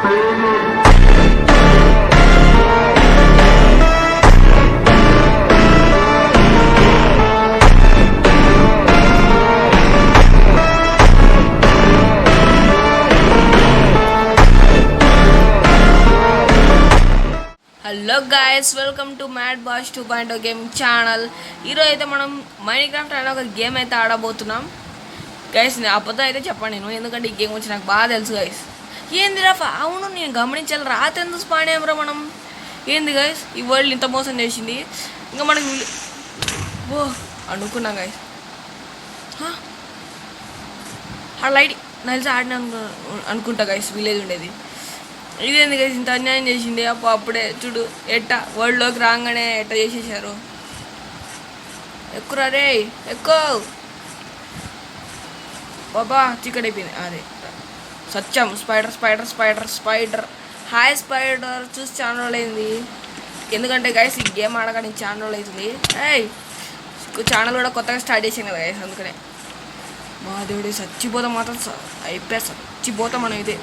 Hello guys, welcome to Mad Bash 2.0 gaming channel. ఈరోజు అయితే మనం మైన్క్రాఫ్ట్ అనే ఒక గేమ్ అయితే ఆడబోతున్నాం గైస్. అబద్ధం అయితే చెప్పండి నేను, ఎందుకంటే ఈ గేమ్ వచ్చి నాకు బాగా తెలుసు గైస్. ఏంది రాఫా? అవును, నేను గమనించాలి. రాత్రి ఎందుకు స్పాన్ అయ్యామరా మనం? ఏంది గైస్, ఈ వరల్డ్ ఇంత మోసం చేసింది. ఇంకా మనం ఓ అనుకున్నాం గైస్. ఆ లైట్ నలిసి ఆడిన అనుకుంటా గైస్, విలేజ్ ఉండేది. ఇదేంది గైస్, ఇంత అన్యాయం చేసింది. అప్పుడే చూడు వరల్డ్లోకి రాగానే చేసేసారు. ఎక్కురా రే, ఎక్కువ బాబా. చీకటి అయిపోయింది. అదే సత్యం. Spider spider spider spider. Hi spider, చూసి చాలా రోజులు అయింది. ఎందుకంటే గైస్ ఈ గేమ్ ఆడగానే చాలా రోజులు అవుతుంది. ఛానల్ కూడా కొత్తగా స్టార్ట్ చేసాను కదా గైస్, అందుకనే. మా దేవుడి, చచ్చిపోతాం మాత్రం అయిపోయా, చచ్చిపోతాం మనం అయితే.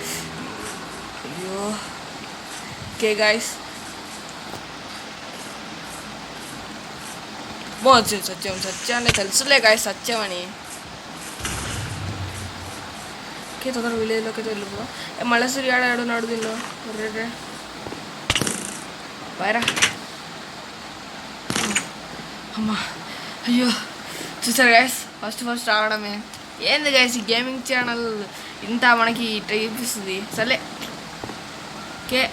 అయ్యో ఓకే గాయస్, సత్యం సత్యాన్ని తెలుసులే గాయస్, సత్యం అని. ఓకే, తొందర విలేజ్లోకి వెళ్ళిపో. మళ్ళీ సూర్యాడు ఆడున్నాడు దీనిలో. రే బాయ్రా. అమ్మా, అయ్యో చూసారు గాయస్, ఫస్ట్ రావడమే. ఏంది గాయస్, ఈ గేమింగ్ ఛానల్ ఇంత మనకి చూపిస్తుంది. సరే ఓకే,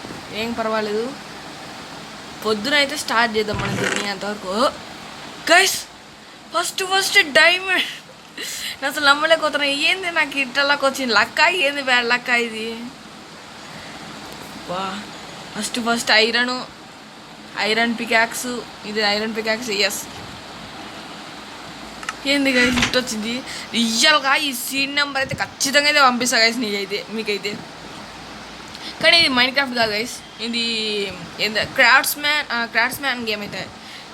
ఏం పర్వాలేదు. పొద్దున అయితే స్టార్ట్ చేద్దాం మనం దీన్ని. అంతవరకు గైస్ ఫస్ట్ డైమండ్. నేను అసలు నమ్మలేకపోతున్నా. ఏంది నాకు ఇట్లకి వచ్చింది లక్క? ఏంది బ్యాడ్ లక్క ఇది? వా, ఫస్ట్ ఐరన్ పికాక్స్. ఇది ఐరన్ పికాక్స్. ఎస్, ఏంది గైస్ ఇట్ వచ్చింది. రియల్గా ఈ సీన్ నెంబర్ అయితే ఖచ్చితంగా అయితే పంపిస్తా గైస్ మీకైతే. కానీ ఇది మైన్క్రాఫ్ట్ కాదు గైస్, ఇది ఏంది క్రాఫ్ట్స్ మ్యాన్ గేమ్ అయితే.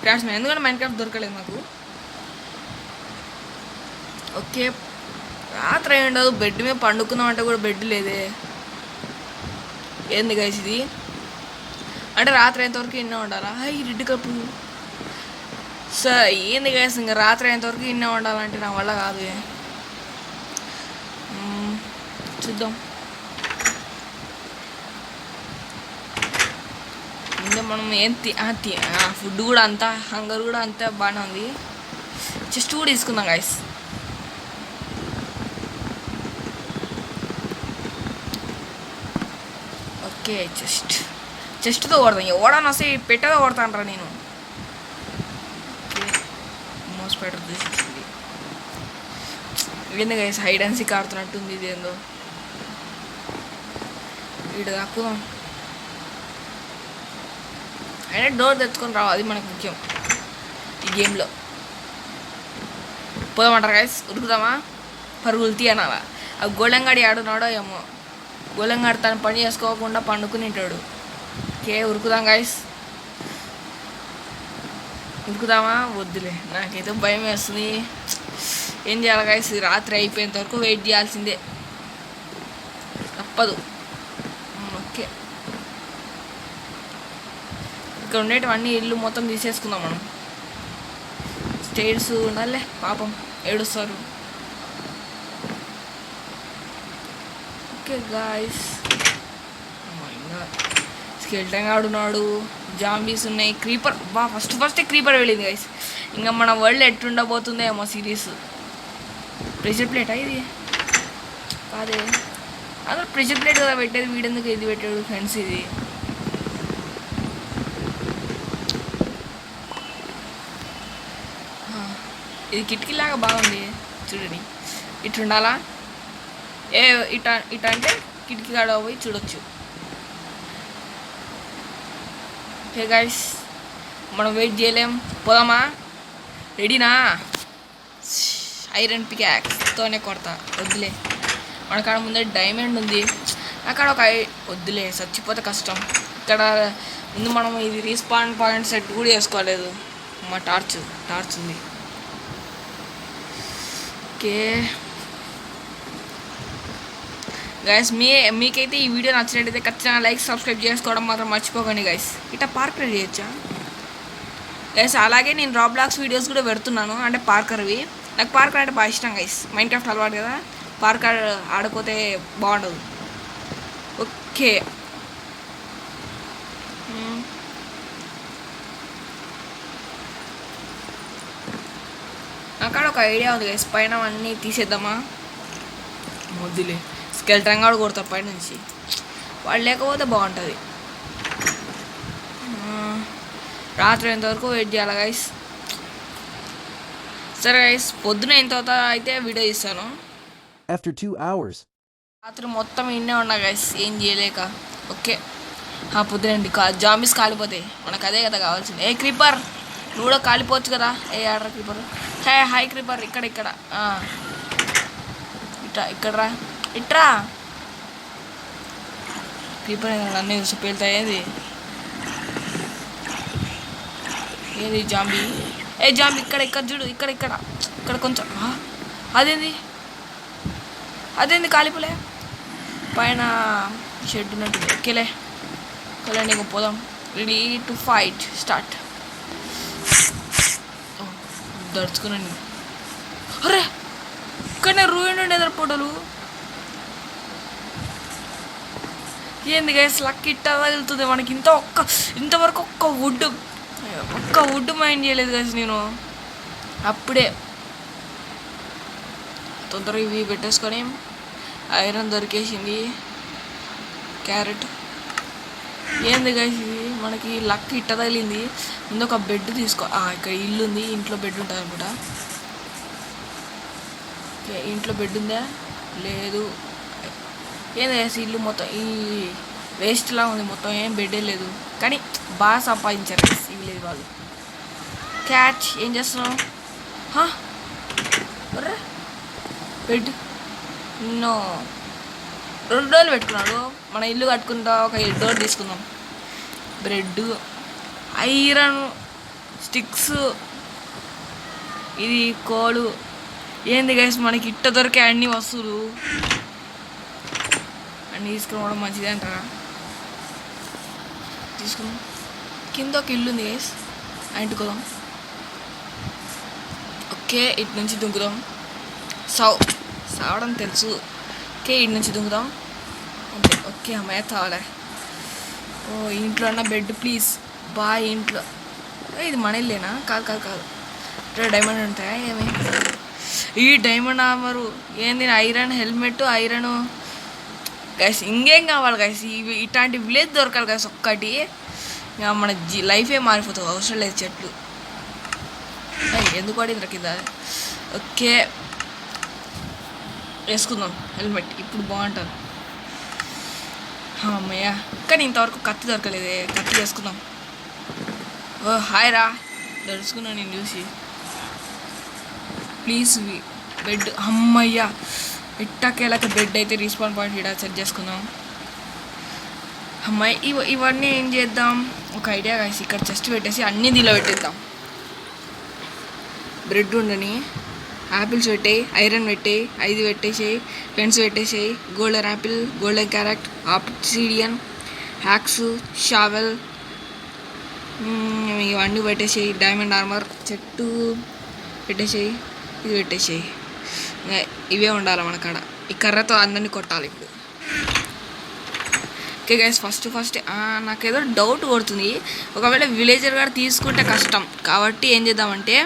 క్రాఫ్ట్స్ మ్యాన్, ఎందుకంటే మైన్క్రాఫ్ట్ దొరకలేదు మాకు. ఓకే, రాత్రి అయి ఉండదు. బెడ్ మీద పండుకుందాం అంటే కూడా బెడ్ లేదే. ఏంది గైస్ ఇది? అంటే రాత్రి అయ్యేంతవరకు ఇన్నే ఉండాలా? ఈ రెడ్ కప్పు సార్, ఏంది గైస్, ఇంకా రాత్రి అయ్యేంతవరకు ఇన్నే ఉండాలంటే నా వల్ల కాదు. చూద్దాం. ఇంకా మనం ఫుడ్ కూడా అంతా, హంగర్ కూడా అంతా బాగానే ఉంది. చెస్ట్ కూడా తీసుకుందాం గైస్. ఓకే, చెస్ట్తో కొడతాం. ఎవడన్నా వస్తే పెట్టదో కొడతానరా నేను. ఓకే, స్పైడర్ తీసేసింది. ఏంది గైస్, హైడ్ అండ్ సీక్ ఆడుతున్నట్టుంది. ఇదేందో వీడు దాక్కుదాం. అయినా డోర్ తెచ్చుకొని రావు, అది మనకు ముఖ్యం ఈ గేమ్లో. పోదామంటారు గైస్, ఉరుకుదామా? పరుగులు తీయనాలా? ఆ గోళంగాడి ఆడున్నాడో ఏమో. గోళంగాడు తన పని చేసుకోకుండా పండుకునింటాడు. Okay, ఉరుకుదాం guys. ఉరుకుదామా? వద్దులే, నాకైతే భయం వేస్తుంది. ఏం చేయాలి గైస్, రాత్రి అయిపోయేంత వరకు వెయిట్ చేయాల్సిందే, తప్పదు. ఓకే, ఇక్కడ ఉండేటివన్నీ ఇల్లు మొత్తం తీసేసుకుందాం మనం. స్టేర్స్ ఉండాలే, పాపం ఏడుస్తారు. ఓకే గాయస్, స్కెల్టన్ ఆడున్నాడు, జాంబీస్ ఉన్నాయి, క్రీపర్. ఫస్ట్ క్రీపర్ వెళ్ళింది గైస్. ఇంకా మన వరల్డ్ ఎట్టుండబోతుందో ఏమో సిరీస్. ప్రెషర్ ప్లేటా ఇది? కాదే, అసలు ప్రెషర్ ప్లేట్ కదా పెట్టేది. వీడెందుకు ఇది పెట్టాడు ఫ్రెండ్స్? ఇది ఇది కిటికీలాగా బాగుంది చూడండి. ఇటు ఉండాలా? ఇట అంటే కిటికీ కాడ పోయి చూడొచ్చు. ఓకే గైస్, మనం వెయిట్ చేయలేం, పోదామా? రెడీనా? ఐరన్ పికాక్స్తోనే కొడతా. వద్దులే, మనకాడ ముందే డైమండ్ ఉంది. అక్కడ ఒక వద్దులే, చచ్చిపోతే కష్టం. ఇక్కడ ముందు మనం ఇది రీస్పాన్ పాయింట్ సెట్ కూడా చేసుకోలేదు. మా టార్చ్ ఉంది. ఓకే గైస్ మీకైతే ఈ వీడియో నచ్చినట్టయితే ఖచ్చితంగా లైక్ సబ్స్క్రైబ్ చేసుకోవడం మాత్రం మర్చిపోకండి గైస్. ఇట్లా పార్క్ రెడీ చేయొచ్చా గైస్? అలాగే నేను రాబ్లాక్స్ వీడియోస్ కూడా పెడుతున్నాను, అంటే పార్కర్వి. నాకు పార్కర్ అంటే బాగా ఇష్టం గైస్. మైండ్ క్రాఫ్ట్ అలవాటు కదా, పార్కర్ ఆడిపోతే బాగుండదు. ఓకే, అక్కడ ఒక ఐడియా ఉంది గైస్. పైన అన్నీ తీసేద్దామా? మొద్దులే, స్కెల్టన్ కూడా కొడతారు పైన నుంచి. వాళ్ళు లేకపోతే బాగుంటుంది. రాత్రి ఎంతవరకు వెయిట్ చేయాలి గైస్. సరే గైస్, పొద్దున ఎంత అయితే వీడియో ఇస్తాను. రాత్రి మొత్తం ఇన్నే ఉన్నా గైస్, ఏం చేయలేక. ఓకే, పొద్దునండి జాంబీస్ కాలిపోతాయి, మనకు అదే కదా కావాల్సింది. ఏ క్రీపర్, నువ్వు కూడా కాలిపోవచ్చు కదా. ఏ ఆర్డర్ క్రీపర్, హాయ్ క్రీపర్, ఇక్కడ ఇట్రా ఇట్రా. క్రీపర్ అన్నీ చూసి పేలుతాయి. ఏది జాంబీ? జాంబీ ఇక్కడ చూడు, ఇక్కడ కొంచెం. అదేంది కాలిపోలే? పైన షెడ్ ఉన్నట్టుంది. ఓకేలే, నీకు పోదాం. Ready to fight, start. దడుచుకున్నాను. అరే, ఇక్కడనే రూయిన్ ఉండేది ఫోటోలు. ఏంది గైస్, లక్ ఇట్టా వెళ్తుంది మనకి. ఇంతవరకు ఒక్క వుడ్ మైండ్ చేయలేదు గైస్ నేను. అప్పుడే తొందరగా ఇవి పెట్టేసుకొని ఐరన్ దొరికేసింది. క్యారెట్. ఏంది గైస్ ఇది, మనకి లక్ ఇట్ట తగిలింది. ముందు ఒక బెడ్ తీసుకో. ఇక్కడ ఇల్లు ఉంది, ఇంట్లో బెడ్ ఉంటుంది అనుకుంటా. ఇంట్లో బెడ్ ఉందా? లేదు. ఏంది గైస్, ఇల్లు మొత్తం ఈ వేస్ట్లా ఉంది, మొత్తం ఏం బెడ్డే లేదు. కానీ బాగా సంపాదించారు ఈ విలేజ్ వాళ్ళు. క్యాచ్, ఏం చేస్తున్నావు? బెడ్ నో, 2 డోర్లు పెట్టుకున్నాడు. మన ఇల్లు కట్టుకుంటా ఒక డోర్ తీసుకుందాం. బ్రెడ్, ఐరన్ స్టిక్స్, ఇది కోలు. ఏంది గైస్, మనకి ఇట్ట దొరికే అన్ని వస్తువులు అన్నీ తీసుకురావడం మంచిదే అంటారా? తీసుకుందాం. కింద ఒక ఇల్లు ఉంది గైస్, ఇంటికోదాం. ఓకే, ఇటు నుంచి దుంకుదాం. సావడం తెలుసు. ఓకే, ఇటు నుంచి దుంకుదాం. అంతే. ఓకే, అమ్మాయి తావలే. ఇంట్లో అన్న బెడ్ ప్లీజ్. ఇంట్లో ఇది మన ఇల్లేనా? కాదు. డైమండ్ ఉంటాయా ఏమి? ఈ డైమండ్ ఆర్మరు ఏంది? Iron helmet, iron. గైస్ ఇంకేం కావాలి గైస్? ఇట్లాంటి విలేజ్ దొరకాలి గైస్ ఒక్కటి. మన లైఫే మారిపోతుంది, అవసరం లేదు చెట్లు. ఎందుకు పడింది కింద? ఓకే, వేసుకుందాం హెల్మెట్, ఇప్పుడు బాగుంటుంది. అమ్మయ్య, కానీ ఇంతవరకు కత్తి దొరకలేదే. కత్తి వేసుకుందాం. హాయ్ రా, దడుచుకున్నాను నేను చూసి. Please bed. అమ్మయ్య, ఇట్టకేలాక బెడ్ అయితే రీస్పాన్ పాయింట్ ఇక్కడ సెట్ చేసుకుందాం. అమ్మాయి ఇవన్నీ ఏం చేద్దాం? ఒక ఐడియా కాసి, ఇక్కడ చెస్ట్ పెట్టేసి అన్నీ దీనిలో పెట్టేద్దాం. బ్రెడ్ ఉండని, యాపిల్స్ పెట్టేయి, ఐరన్ పెట్టేయి, 5 పెట్టేసేయి, పెన్స్ పెట్టేసేయి, golden apple, golden carrot, obsidian, axes, shovel, ఇవన్నీ పెట్టేసేయి. డైమండ్ ఆర్మర్, చెట్టు పెట్టేసేయి, ఇది పెట్టేసేయి. ఇవే ఉండాలి మన కాడ. ఈ కర్రతో అందరినీ కొట్టాలి ఇప్పుడు. ఓకే గైస్, ఫస్ట్ నాకేదో డౌట్ కొడుతుంది. ఒకవేళ విలేజర్ గారు తీసుకుంటే కష్టం కాబట్టి ఏం చేద్దామంటే,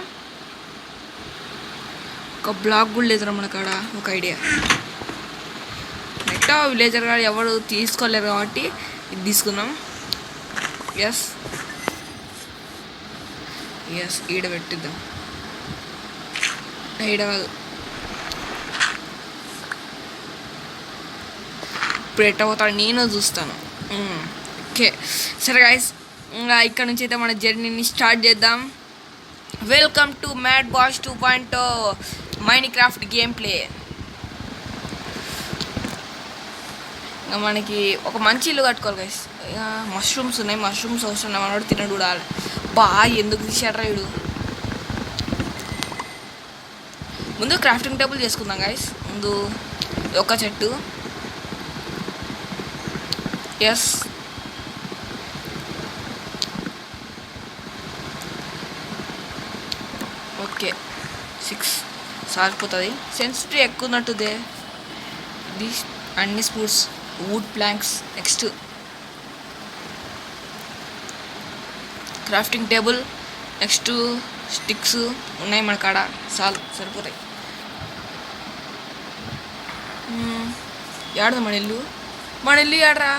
ఒక బ్లాక్ కూడా లేదురా మన కాడ. ఒక ఐడియా, నెక్స్ట్ విలేజర్ గారు ఎవరు తీసుకోలేరు కాబట్టి ఇది తీసుకుందాం. ఎస్ ఈడ పెట్టిద్దాం. ఈడ ఇప్పుడు ఎట్ట పోతాడు నేను చూస్తాను. ఓకే సరే గైస్, ఇంకా ఇక్కడ నుంచి అయితే మన జర్నీని స్టార్ట్ చేద్దాం. Welcome to Mad Bash 2.0 Minecraft game play. ఇంకా మనకి ఒక మంచి ఇల్లు కట్టుకోవాలి గైస్. మష్రూమ్స్ ఉన్నాయి, మష్రూమ్స్ అవసరం మనోడు తినడు కూడా. ఎందుకు తీసాడ్రా వీడు? ముందు క్రాఫ్టింగ్ టేబుల్ చేసుకుందాం గైస్. ముందు ఒక చెట్టు ఎస్. ఓకే 6 సారిపోతుంది. సెన్సిటివ్ ఎక్కువ ఉన్నట్టుదే. ఇది అన్ని స్పూట్స్, wood planks. Next crafting table, next sticks ఉన్నాయి మన కాడ, సరిపోతాయి. ఏడదా మన ఇల్లు ఏడరా?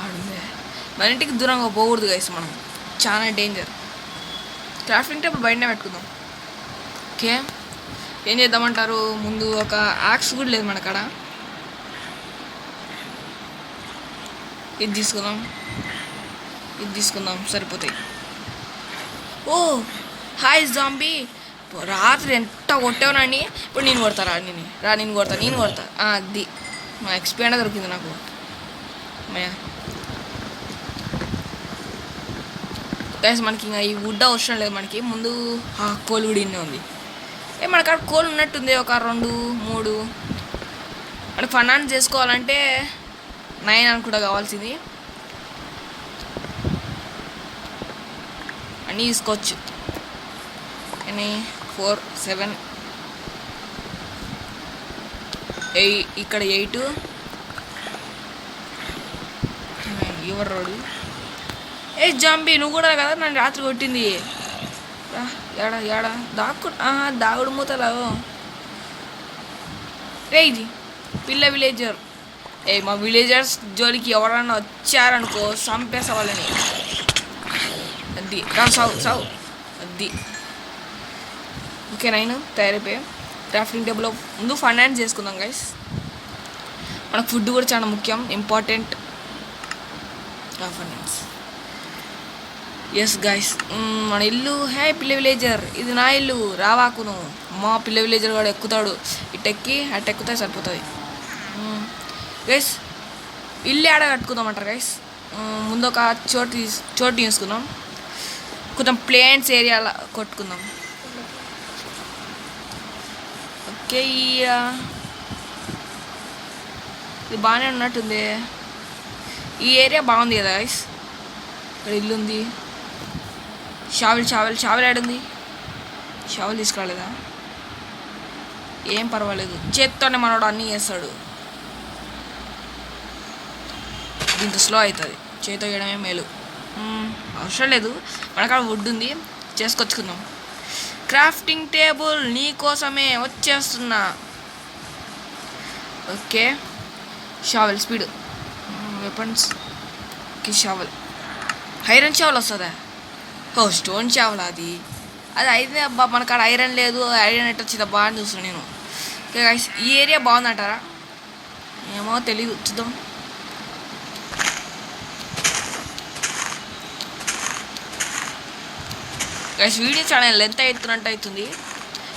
ఆడుందే. మన ఇంటికి దూరంగా పోకూడదు గైస్, మనం చాలా డేంజర్. క్రాఫ్టింగ్ టేబుల్ బయటనే పెట్టుకుందాం. ఓకే, ఏం చేద్దామంటారు? ముందు ఒక యాక్స్ కూడా లేదు మన కాడ. ఇది తీసుకుందాం సరిపోతాయి. ఓ హాయ్ జాంబీ, రాత్రి ఎంత కొట్టావునండి. ఇప్పుడు నేను కొడతారా? నేను కొడతా. అది మా ఎక్స్పీరియన్స్ దొరికింది నాకు. గైస్ మనకి ఇంకా ఈ వుడ్ అవసరం లేదు మనకి. ముందు కోల్ కూడా ఇన్నే ఉంది. మన కాడ కోల్ ఉన్నట్టుంది, ఒక 2, 3. మనకి ఫైనాన్స్ చేసుకోవాలంటే 9 అనుకుంటా కావాల్సింది. అన్నీ తీసుకోవచ్చు. 4, 7, 8. ఇక్కడ 8. ఎవరు రోడ్డు? జాంబీ, నువ్వు కూడా కదా నన్ను రాత్రి కొట్టింది. ఏడా దాగుడు మూతలో రే. ఇది విలేజర్. మా విలేజర్స్ జోలికి ఎవరన్నా వచ్చారనుకో చంపేసా వాళ్ళని. అది సావు అది. ఓకే 9 తయారైపోయాయి. క్రాఫ్టింగ్ టేబుల్లో ముందు ఫైనాన్స్ చేసుకుందాం గైస్. మనకు ఫుడ్ కూడా చాలా ముఖ్యం, ఇంపార్టెంట్. ఫైనాన్స్. ఎస్ గైస్, మన ఇల్లు. పిల్ల విలేజర్, ఇది నా ఇల్లు, రావాకును. మా పిల్ల విలేజర్ కూడా ఎక్కుతాడు. ఇటెక్కి అటు ఎక్కుతాయి, సరిపోతుంది. గైస్ ఇల్లు ఆడ కట్టుకుందామంటారు గైస్. ముందు ఒక చోటు తీసుకుందాం. కొంచెం ప్లేన్స్ ఏరియాలో కొట్టుకుందాం. ఓకే, ఇది బాగానే ఉన్నట్టుంది. ఈ ఏరియా బాగుంది కదా గైస్. ఇక్కడ ఇల్లు ఉంది. షావెల్ ఆడుంది. షావెల్ తీసుకురాలేదా? ఏం పర్వాలేదు, చేత్తోనే మనోడు అన్నీ చేస్తాడు. దీంతో స్లో అవుతుంది, చేతితో వేయడమే మేలు. అవసరం లేదు, మనకాడ వుడ్ ఉంది, చేసుకొచ్చుకుందాం. క్రాఫ్టింగ్ టేబుల్ నీకోసమే వచ్చేస్తున్నా. Okay, shovel speed, weapons. Okay, shovel. Iron shovel వస్తుందా? స్టోన్ షావెల్ అది అయితే అబ్బా. మనకాడ ఐరన్ లేదు, ఐరన్ ఎట్ వచ్చిందా బాగా అని చూస్తున్నాను నేను. ఓకే గైస్, ఈ ఏరియా బాగుందంటారా? ఏమో తెలీదు, చూద్దాం. గైస్ వీడియో చాలా లెంత్ అవుతున్నట్టు అవుతుంది.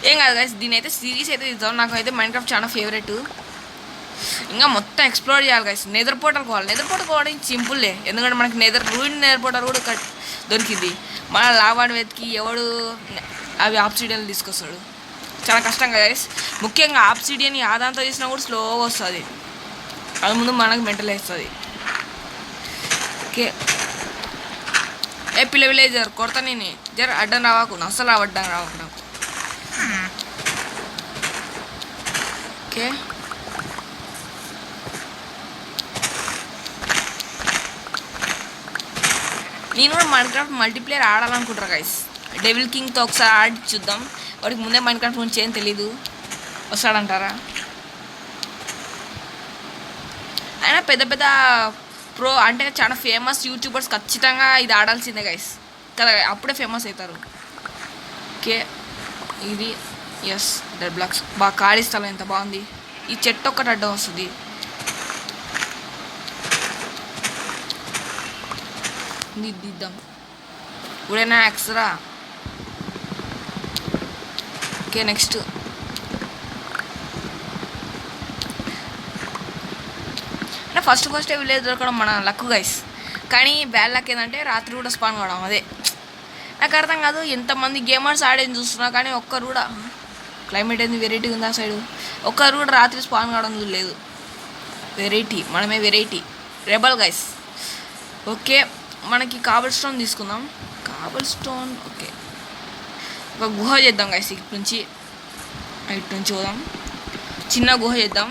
ఏం కాదు గైస్, దీని అయితే సిరీస్ అయితే తీద్దాం. నాకు అయితే మైన్క్రాఫ్ట్ చాలా ఫేవరెట్. ఇంకా మొత్తం ఎక్స్ప్లోర్ చేయాలి గైస్. నెదర్ పోర్టల్ పోవడం సింపుల్లే, ఎందుకంటే మనకి నెదర్ పోర్టల్ కూడా దొరికింది. మన లాభాన్ని వెతికి ఎవడు అవి ఆబ్సిడియన్లు తీసుకొస్తాడు, చాలా కష్టం కదా గైస్. ముఖ్యంగా ఆబ్సిడియన్ ఆదాంతో చేసినా కూడా స్లోగా వస్తుంది. అది ముందు మనకు మెంటల్ వేస్తుంది. ఓకే, పిల్ల విలేజర్ కొడతా నేను. జర అడ్డం రావాకు, అస్సలు అడ్డం రావాకు నాకు. ఓకే, నేను కూడా మైన్క్రాఫ్ట్ మల్టీప్లేయర్ ఆడాలనుకుంటారా గైస్. డెవిల్ కింగ్తో ఒకసారి ఆడి చూద్దాం. వాడికి ముందే మైన్క్రాఫ్ట్ గురించి ఏం తెలీదు, వస్తాడంటారా? అయినా పెద్ద పెద్ద ప్రో అంటే చాలా ఫేమస్ యూట్యూబర్స్ ఖచ్చితంగా ఇది ఆడాల్సిందే గైస్ కదా, అప్పుడే ఫేమస్ అవుతారు. ఓకే, ఇది ఎస్ డెడ్ బ్లాక్స్. బాగా ఖాళీ స్థలం ఎంత బాగుంది. ఈ చెట్టు ఒక్కటి అడ్డం వస్తుంది. దిద్దాం ఇప్పుడైనా ఎక్స్ట్రా. ఓకే, నెక్స్ట్ అంటే ఫస్ట్ విలేజ్ దొరకడం మన లక్ గైస్. కానీ బ్యాడ్ లక్ ఏంటంటే రాత్రి కూడా స్పాన్ కావడం. అదే నాకు అర్థం కాదు, ఎంతమంది గేమర్స్ ఆడేది చూస్తున్నా కానీ ఒక్కరు కూడా, క్లైమేట్ ఏంది వెరైటీ ఉంది ఆ సైడు, ఒక్కరు కూడా రాత్రి స్పాన్ కావడం లేదు. వెరైటీ, మనమే వెరైటీ. Rebel guys. ఓకే, మనకి కాబల్ స్టోన్ తీసుకుందాం. Cabal stone okay. ఒక గుహ చేద్దాం గైస్. ఇటు నుంచి పోదాం. చిన్న గుహ చేద్దాం.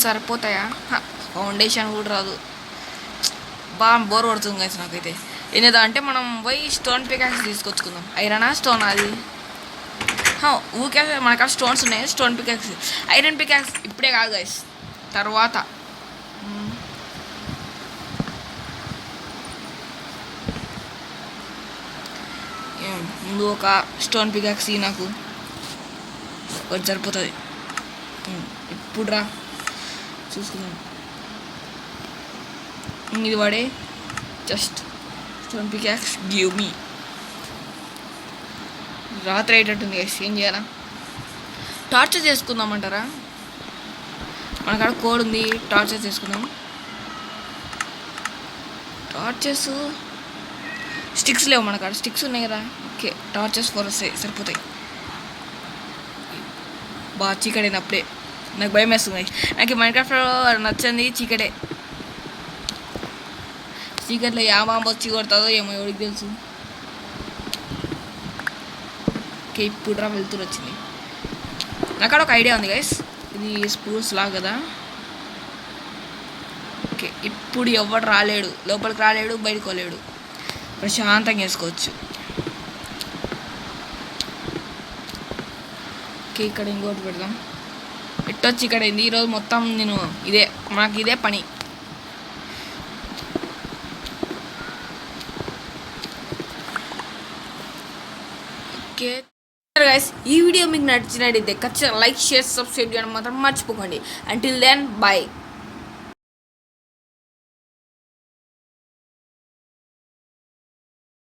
సరిపోతాయా? ఫౌండేషన్ కూడా రాదు. బాగా బోర్ పడుతుంది గైస్ నాకైతే. ఏదా అంటే మనం పోయి స్టోన్ పికాక్స్ తీసుకొచ్చుకుందాం. ఐరనా స్టోన్ అది ఊకే మనకు స్టోన్స్ ఉన్నాయి. స్టోన్ పికాక్స్, ఐరన్ పికాక్స్ ఇప్పుడే కాదు గైస్, తర్వాత. ముందు ఒక స్టోన్ పికాక్స్ నాకు ఒకటి సరిపోతుంది. ఇప్పుడు రా చూసుకుందాం. ఇది వాడే just stone peacocks give me. రాత్రి అయ్యేటట్టుంది గైస్, ఏం చేయాలా? టార్చర్ చేసుకుందామంటారా? మనకాడ కోడ్ ఉంది, టార్చర్ చేసుకుందాం. టార్చర్స్ స్టిక్స్ లేవు మనకాడ. స్టిక్స్ ఉన్నాయి కదా. ఓకే, టార్చర్స్ 4 వస్తాయి, సరిపోతాయి. బాగా చీకటైంది అప్పుడే. నాకు భయం వేస్తుంది. నాకు మైన్క్రాఫ్ట్లో నచ్చింది చీకటే. చీకట్లో బాంబు వచ్చి కొడుతుందో ఏమో ఎవరికి తెలుసు. ఓకే, ఇప్పుడు రా వెళ్తురు వచ్చింది. నాకాడ ఒక ఐడియా ఉంది గైస్. ఇది స్పూర్స్ లా కదా. ఓకే, ఇప్పుడు ఎవడు రాలేడు, లోపలికి రాలేడు, బయటకు పోలేడు. ప్రశాంతంగా వేసుకోవచ్చు. ఓకే, ఇక్కడ ఇంకోటి పెడదాం. ఎట్టొచ్చి ఇక్కడ అయింది ఈరోజు మొత్తం. నేను నాకు ఇదే పని. ఓకే గైస్, ఈ వీడియో మీకు నచ్చినట్టయితే ఖచ్చితంగా లైక్, షేర్, సబ్స్క్రైబ్ చేయడం మాత్రం మర్చిపోకండి. Until then by.